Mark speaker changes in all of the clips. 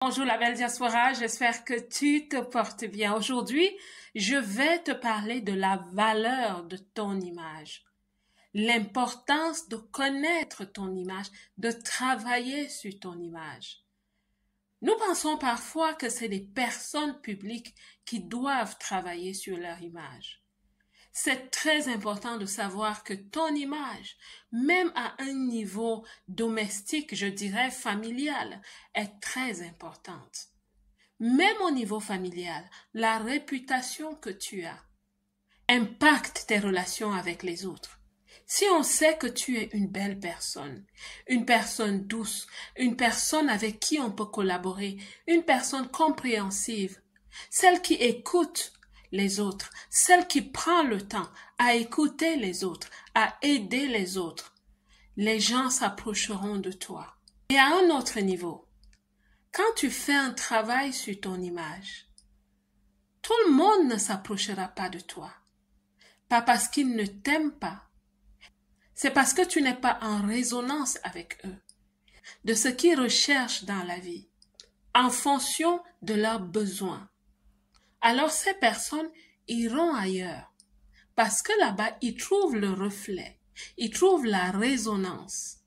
Speaker 1: Bonjour la belle diaspora, j'espère que tu te portes bien. Aujourd'hui, je vais te parler de la valeur de ton image, l'importance de connaître ton image, de travailler sur ton image. Nous pensons parfois que c'est les personnes publiques qui doivent travailler sur leur image. C'est très important de savoir que ton image, même à un niveau domestique, je dirais familial, est très importante. Même au niveau familial, la réputation que tu as impacte tes relations avec les autres. Si on sait que tu es une personne douce, une personne avec qui on peut collaborer, une personne compréhensive, celle qui écoute les autres, celle qui prend le temps à écouter les autres, à aider les autres, les gens s'approcheront de toi. Et à un autre niveau, quand tu fais un travail sur ton image, tout le monde ne s'approchera pas de toi. Pas parce qu'ils ne t'aiment pas. C'est parce que tu n'es pas en résonance avec eux, de ce qu'ils recherchent dans la vie, en fonction de leurs besoins. Alors ces personnes iront ailleurs, parce que là-bas, ils trouvent le reflet, ils trouvent la résonance.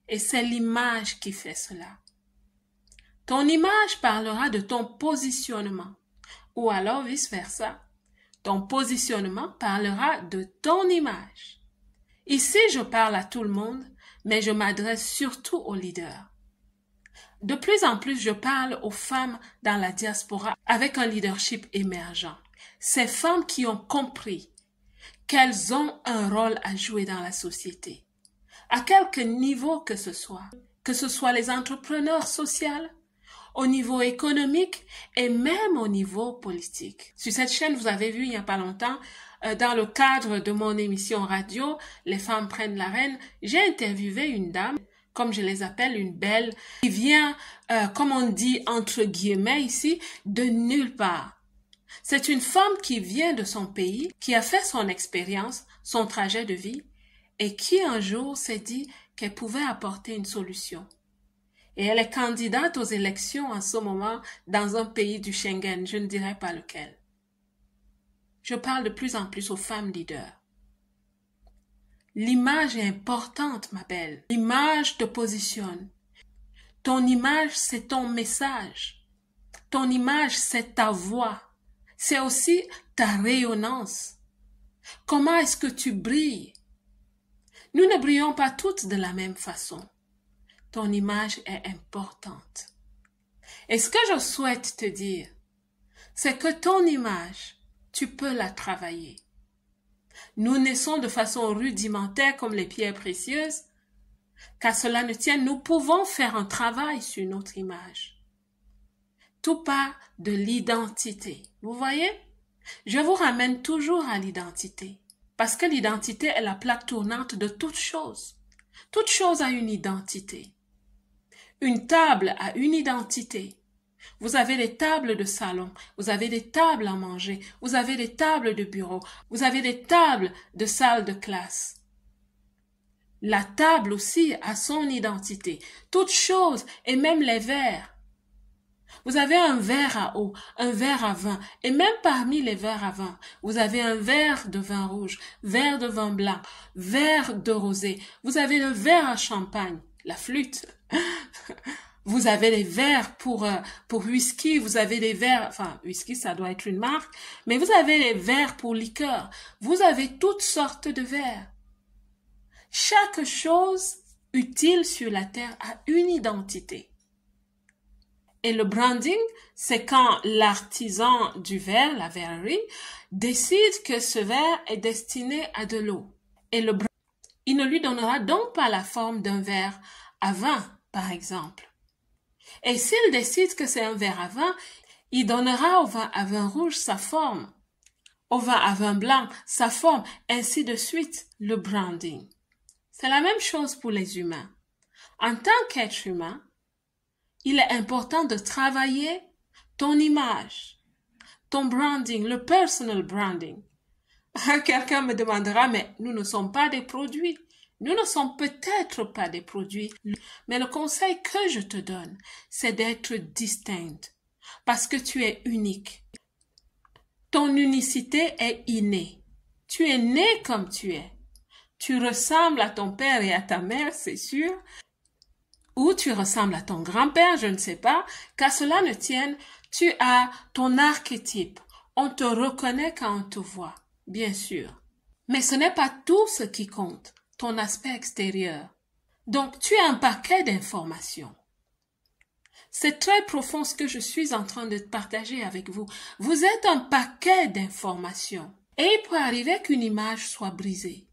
Speaker 1: Et c'est l'image qui fait cela. Ton image parlera de ton positionnement, ou alors vice-versa. Ton positionnement parlera de ton image. Ici, je parle à tout le monde, mais je m'adresse surtout aux leaders. De plus en plus, je parle aux femmes dans la diaspora avec un leadership émergent. Ces femmes qui ont compris qu'elles ont un rôle à jouer dans la société, à quelque niveau que ce soit les entrepreneurs sociaux, au niveau économique et même au niveau politique. Sur cette chaîne, vous avez vu il n'y a pas longtemps, dans le cadre de mon émission radio, Les femmes prennent la reine, j'ai interviewé une dame, comme je les appelle, une belle, qui vient, comme on dit entre guillemets ici, de nulle part. C'est une femme qui vient de son pays, qui a fait son expérience, son trajet de vie, et qui un jour s'est dit qu'elle pouvait apporter une solution. Et elle est candidate aux élections en ce moment dans un pays du Schengen, je ne dirai pas lequel. Je parle de plus en plus aux femmes leaders. L'image est importante, ma belle. L'image te positionne. Ton image, c'est ton message. Ton image, c'est ta voix. C'est aussi ta rayonnance. Comment est-ce que tu brilles? Nous ne brillons pas toutes de la même façon. Ton image est importante. Et ce que je souhaite te dire, c'est que ton image, tu peux la travailler. Nous naissons de façon rudimentaire comme les pierres précieuses. Qu'à cela ne tienne, nous pouvons faire un travail sur notre image. Tout part de l'identité. Vous voyez? Je vous ramène toujours à l'identité. Parce que l'identité est la plaque tournante de toute chose. Toute chose a une identité. Une table a une identité. Vous avez des tables de salon, vous avez des tables à manger, vous avez des tables de bureau, vous avez des tables de salle de classe. La table aussi a son identité. Toute chose, et même les verres. Vous avez un verre à eau, un verre à vin, et même parmi les verres à vin, vous avez un verre de vin rouge, verre de vin blanc, verre de rosé, vous avez le verre à champagne, la flûte. Vous avez des verres pour whisky, vous avez des verres, enfin, whisky, ça doit être une marque, mais vous avez des verres pour liqueur. Vous avez toutes sortes de verres. Chaque chose utile sur la terre a une identité. Et le branding, c'est quand l'artisan du verre, la verrerie, décide que ce verre est destiné à de l'eau. Et le branding, il ne lui donnera donc pas la forme d'un verre à vin, par exemple. Et s'il décide que c'est un verre à vin, il donnera au vin à vin rouge sa forme, au vin à vin blanc sa forme, ainsi de suite, le branding. C'est la même chose pour les humains. En tant qu'être humain, il est important de travailler ton image, ton branding, le personal branding. Quelqu'un me demandera, mais nous ne sommes pas des produits. Nous ne sommes peut-être pas des produits, mais le conseil que je te donne, c'est d'être distincte, parce que tu es unique. Ton unicité est innée. Tu es né comme tu es. Tu ressembles à ton père et à ta mère, c'est sûr, ou tu ressembles à ton grand-père, je ne sais pas, qu'à cela ne tienne, tu as ton archétype. On te reconnaît quand on te voit, bien sûr. Mais ce n'est pas tout ce qui compte, ton aspect extérieur. Donc, tu as un paquet d'informations. C'est très profond ce que je suis en train de partager avec vous. Vous êtes un paquet d'informations. Et il peut arriver qu'une image soit brisée.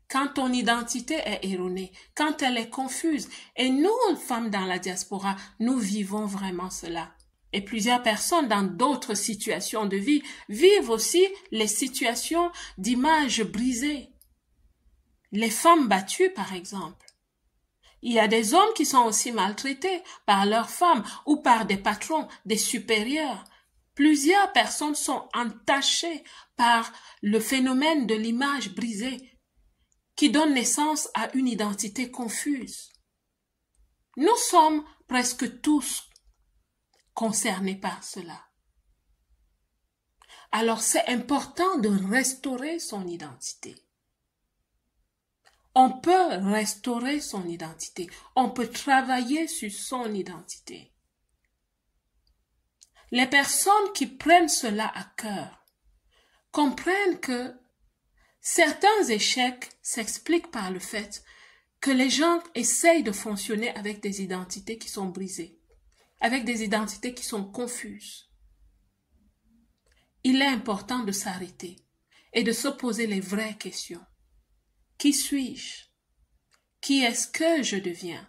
Speaker 1: Quand ton identité est erronée, quand elle est confuse. Et nous, femmes dans la diaspora, nous vivons vraiment cela. Et plusieurs personnes dans d'autres situations de vie vivent aussi les situations d'images brisées. Les femmes battues, par exemple. Il y a des hommes qui sont aussi maltraités par leurs femmes ou par des patrons, des supérieurs. Plusieurs personnes sont entachées par le phénomène de l'image brisée qui donne naissance à une identité confuse. Nous sommes presque tous concernés par cela. Alors c'est important de restaurer son identité. On peut restaurer son identité. On peut travailler sur son identité. Les personnes qui prennent cela à cœur comprennent que certains échecs s'expliquent par le fait que les gens essayent de fonctionner avec des identités qui sont brisées, avec des identités qui sont confuses. Il est important de s'arrêter et de se poser les vraies questions. Qui suis-je? Qui est-ce que je deviens?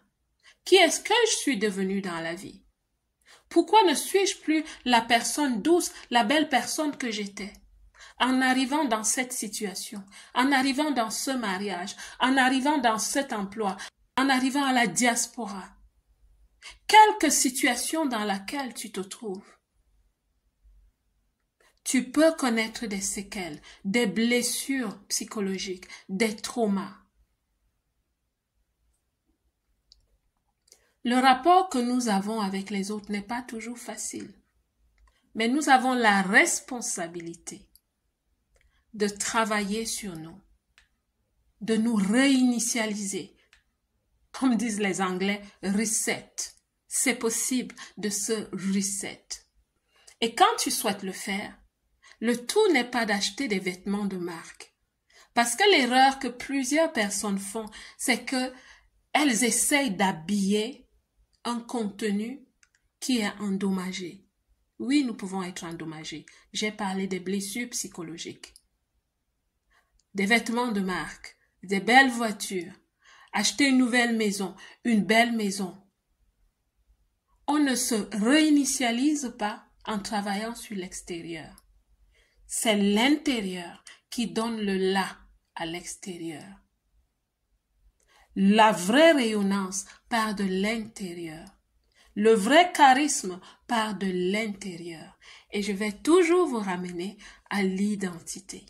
Speaker 1: Qui est-ce que je suis devenue dans la vie? Pourquoi ne suis-je plus la personne douce, la belle personne que j'étais? En arrivant dans cette situation, en arrivant dans ce mariage, en arrivant dans cet emploi, en arrivant à la diaspora, quelque situation dans laquelle tu te trouves, tu peux connaître des séquelles, des blessures psychologiques, des traumas. Le rapport que nous avons avec les autres n'est pas toujours facile, mais nous avons la responsabilité de travailler sur nous, de nous réinitialiser. Comme disent les Anglais, reset. C'est possible de se reset. Et quand tu souhaites le faire, le tout n'est pas d'acheter des vêtements de marque. Parce que l'erreur que plusieurs personnes font, c'est que elles essayent d'habiller un contenu qui est endommagé. Oui, nous pouvons être endommagés. J'ai parlé des blessures psychologiques. Des vêtements de marque, des belles voitures, acheter une nouvelle maison, une belle maison. On ne se réinitialise pas en travaillant sur l'extérieur. C'est l'intérieur qui donne le là à l'extérieur. La vraie rayonnance part de l'intérieur. Le vrai charisme part de l'intérieur. Et je vais toujours vous ramener à l'identité.